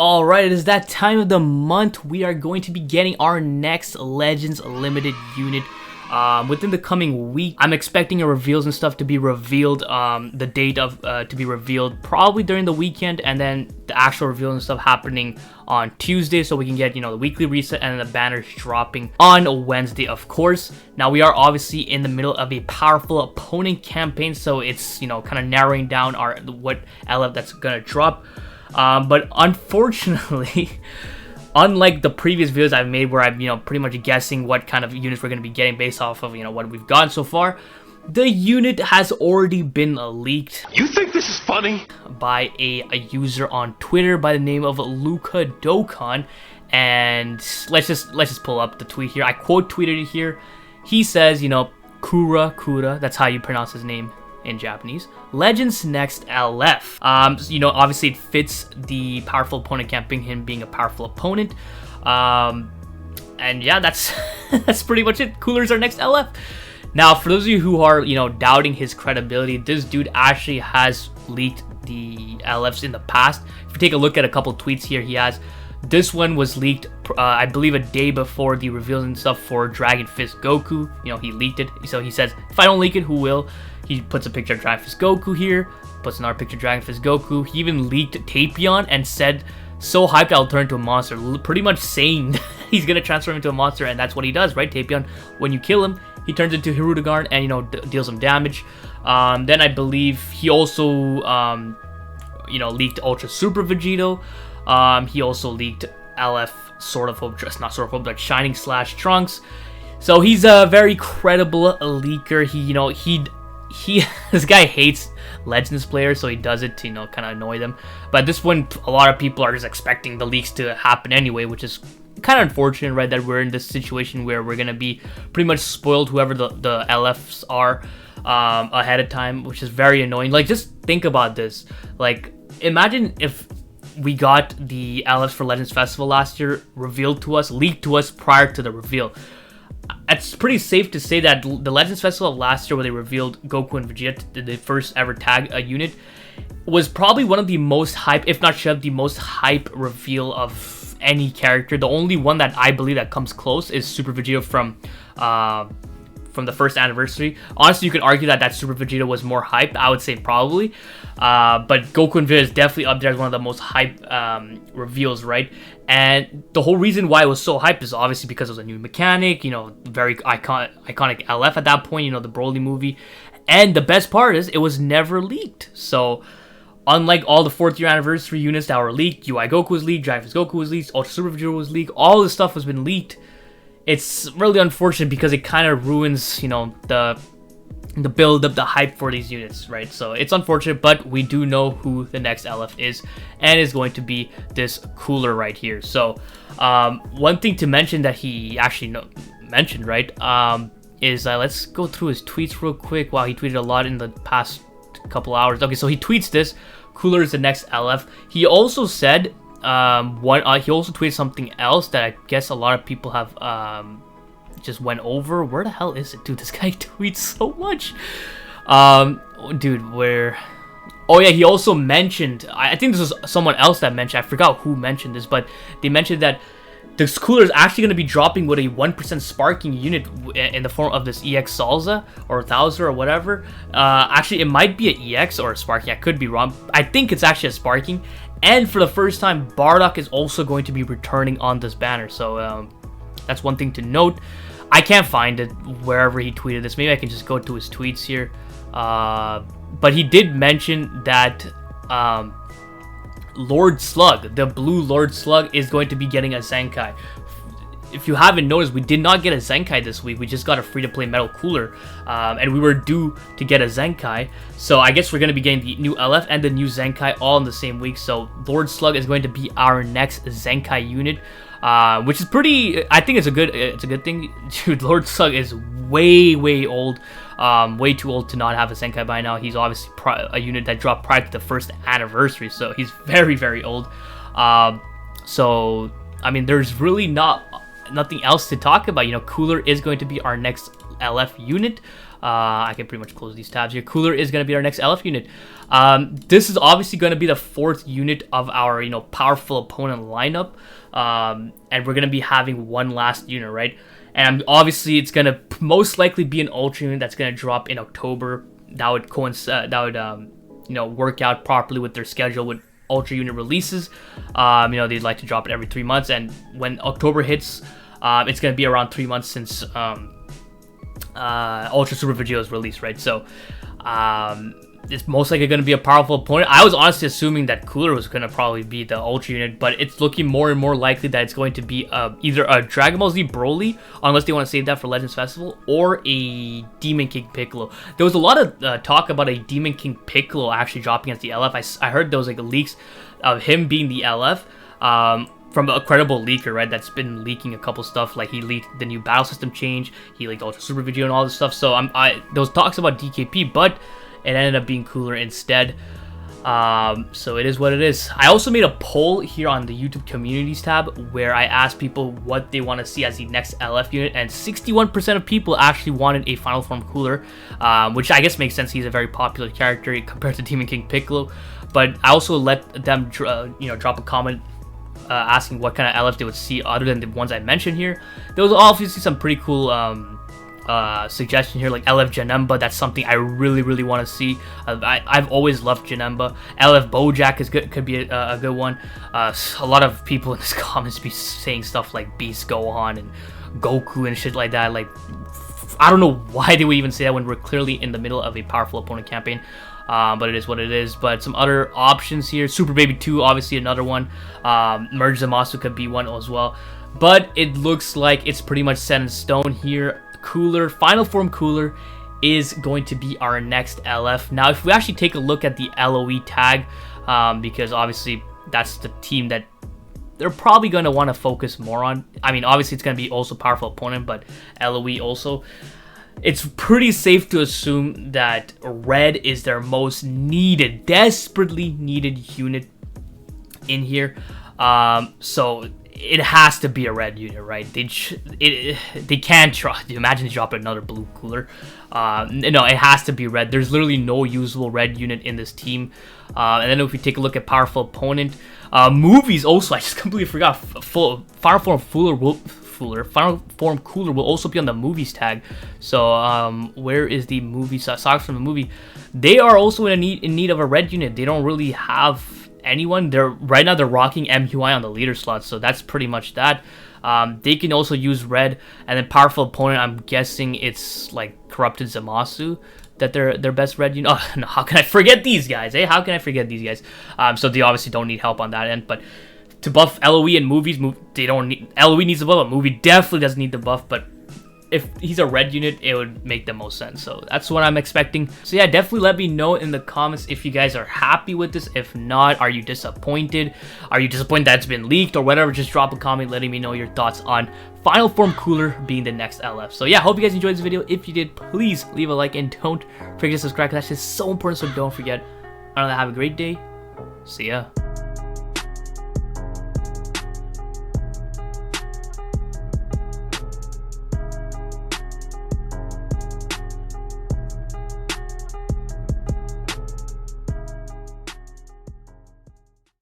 Alright, it is that time of the month. We are going to be getting our next Legends Limited unit within the coming week. I'm expecting reveals and stuff to be revealed, the date of to be revealed probably during the weekend, and then the actual reveal and stuff happening on Tuesday, so we can get, the weekly reset and then the banners dropping on Wednesday, of course. Now, we are obviously in the middle of a powerful opponent campaign, so it's, kind of narrowing down what LF that's gonna drop. But unfortunately, unlike the previous videos I've made where I'm, pretty much guessing what kind of units we're going to be getting based off of, what we've gotten so far, the unit has already been leaked. You think this is funny? By a user on Twitter by the name of Luca Dokon. And let's just pull up the tweet here. I quote tweeted it here. He says, Kura, that's how you pronounce his name in Japanese. Legends next LF. Obviously it fits the powerful opponent campaign, him being a powerful opponent. And yeah, that's that's pretty much it. Cooler's our next LF. Now, for those of you who are, doubting his credibility, this dude actually has leaked the LFs in the past. If you take a look at a couple tweets here, he has. This one was leaked, I believe, a day before the reveals and stuff for Dragon Fist Goku. He leaked it. So he says, if I don't leak it, who will? He puts a picture of Dragon Fist Goku here, puts another picture of Dragon Fist Goku. He even leaked Tapion and said, so hyped I'll turn into a monster. Pretty much saying he's going to transform into a monster, and that's what he does, right? Tapion, when you kill him, he turns into Hirudegarn and, deals some damage. Then I believe he also, leaked Ultra Super Vegito. He also leaked LF not Sword of Hope, but Shining Slash Trunks. So he's a very credible leaker. He this guy hates Legends players, so he does it to, kind of annoy them. But this one, a lot of people are just expecting the leaks to happen anyway, which is kind of unfortunate, right? That we're in this situation where we're gonna be pretty much spoiled, whoever the LFs are, ahead of time, which is very annoying. Like, just think about this. Like, imagine if we got the LFs for Legends Festival last year leaked to us prior to the reveal. It's pretty safe to say that the Legends Festival of last year, where they revealed Goku and Vegeta, the first ever tag unit, was probably one of the most hype, if not the most hype reveal of any character. The only one that I believe that comes close is Super Vegeta from the first anniversary. Honestly, you could argue that Super Vegeta was more hype. I would say probably. But Goku and Vegeta is definitely up there as one of the most hype reveals, right? And the whole reason why it was so hyped is obviously because it was a new mechanic, very iconic LF at that point, the Broly movie. And the best part is it was never leaked. So unlike all the 4th year anniversary units that were leaked, UI Goku was leaked, Dragon Fist Goku was leaked, Ultra Super Vegeta was leaked, all this stuff has been leaked. It's really unfortunate because it kind of ruins, the build up, the hype for these units, right? So it's unfortunate, but we do know who the next LF is, and is going to be this Cooler right here. So one thing to mention that he actually mentioned, right, is let's go through his tweets real quick. Wow, he tweeted a lot in the past couple hours. Okay, so he tweets this: Cooler is the next LF. He also said he also tweeted something else that I guess a lot of people have just went over. Where the hell is it? Dude, this guy tweets so much. Dude, where... Oh yeah, he also mentioned, I think this was someone else that mentioned, I forgot who mentioned this, but they mentioned that this Cooler is actually going to be dropping with a 1% sparking unit in the form of this EX Salza or Thouser or whatever. Actually, it might be an EX or a sparking. I could be wrong. I think it's actually a sparking. And for the first time, Bardock is also going to be returning on this banner. So that's one thing to note. I can't find it wherever he tweeted this. Maybe I can just go to his tweets here. But he did mention that Lord Slug, the blue Lord Slug, is going to be getting a Zenkai. If you haven't noticed, we did not get a Zenkai this week. We just got a free-to-play Metal Cooler. And we were due to get a Zenkai. So I guess we're going to be getting the new LF and the new Zenkai all in the same week. So Lord Slug is going to be our next Zenkai unit. Which is pretty... I think it's a good thing. Dude, Lord Slug is way old. Way too old to not have a Zenkai by now. He's obviously a unit that dropped prior to the first anniversary, so he's very old. So I mean, there's really nothing else to talk about. Cooler is going to be our next LF unit. I can pretty much close these tabs here. Cooler is going to be our next LF unit. This is obviously going to be the 4th unit of our, you know, powerful opponent lineup. And we're going to be having one last unit, right? And obviously it's going to most likely be an Ultra unit that's going to drop in October. That would coincide, that would, you know, work out properly with their schedule with Ultra unit releases. You know, they'd like to drop it every 3 months. And when October hits, it's going to be around 3 months since Ultra Super Vegito is released, right? So it's most likely going to be a powerful opponent. I was honestly assuming that Cooler was going to probably be the Ultra unit, but it's looking more and more likely that it's going to be either a Dragon Ball Z Broly, unless they want to save that for Legends Festival, or a Demon King Piccolo. There was a lot of talk about a Demon King Piccolo actually dropping as the LF. I heard there was like leaks of him being the LF. From a credible leaker, right, that's been leaking a couple stuff, like he leaked the new battle system change, he leaked Ultra Super Vegito and all this stuff, so there was talks about DKP, but it ended up being Cooler instead. So it is what it is. I also made a poll here on the YouTube communities tab where I asked people what they want to see as the next LF unit, and 61% of people actually wanted a Final Form Cooler, which I guess makes sense. He's a very popular character compared to Demon King Piccolo, but I also let them you know, drop a comment asking what kind of LF they would see other than the ones I mentioned here. There was obviously some pretty cool suggestion here, like LF Janemba. That's something I really want to see. I've always loved Janemba. LF Bojack is good, could be a good one. A lot of people in the comments be saying stuff like Beast Gohan and Goku and shit like that. Like, I don't know why they would even say that when we're clearly in the middle of a powerful opponent campaign. But it is what it is. But some other options here. Super Baby 2, obviously another one. Merge Zamasu could be one as well. But it looks like it's pretty much set in stone here. Cooler, Final Form Cooler is going to be our next LF. Now, if we actually take a look at the LOE tag, because obviously that's the team that they're probably going to want to focus more on. I mean, obviously it's going to be also powerful opponent, but LOE also. It's pretty safe to assume that Red is their most needed, desperately needed unit in here. So it has to be a Red unit, right? They can't try. Imagine they drop another Blue Cooler. No, it has to be Red. There's literally no usable Red unit in this team. And then if we take a look at powerful opponent, movies also, I just completely forgot. Final Form Cooler will also be on the movies tag. So where is the movie songs from the movie? They are also in need of a Red unit. They don't really have anyone. Right now they're rocking MUI on the leader slot, so that's pretty much that. They can also use Red, and then powerful opponent, I'm guessing it's like Corrupted Zamasu that their best Red unit. Oh no, how can I forget these guys? How can I forget these guys? So they obviously don't need help on that end, but to buff LOE and movies, they don't need. LOE needs the buff, but movie definitely doesn't need the buff. But if he's a Red unit, it would make the most sense. So that's what I'm expecting. So yeah, definitely let me know in the comments if you guys are happy with this. If not, are you disappointed? Are you disappointed that it's been leaked or whatever? Just drop a comment letting me know your thoughts on Final Form Cooler being the next LF. So yeah, hope you guys enjoyed this video. If you did, please leave a like and don't forget to subscribe, because that's just so important. So don't forget. Have a great day. See ya.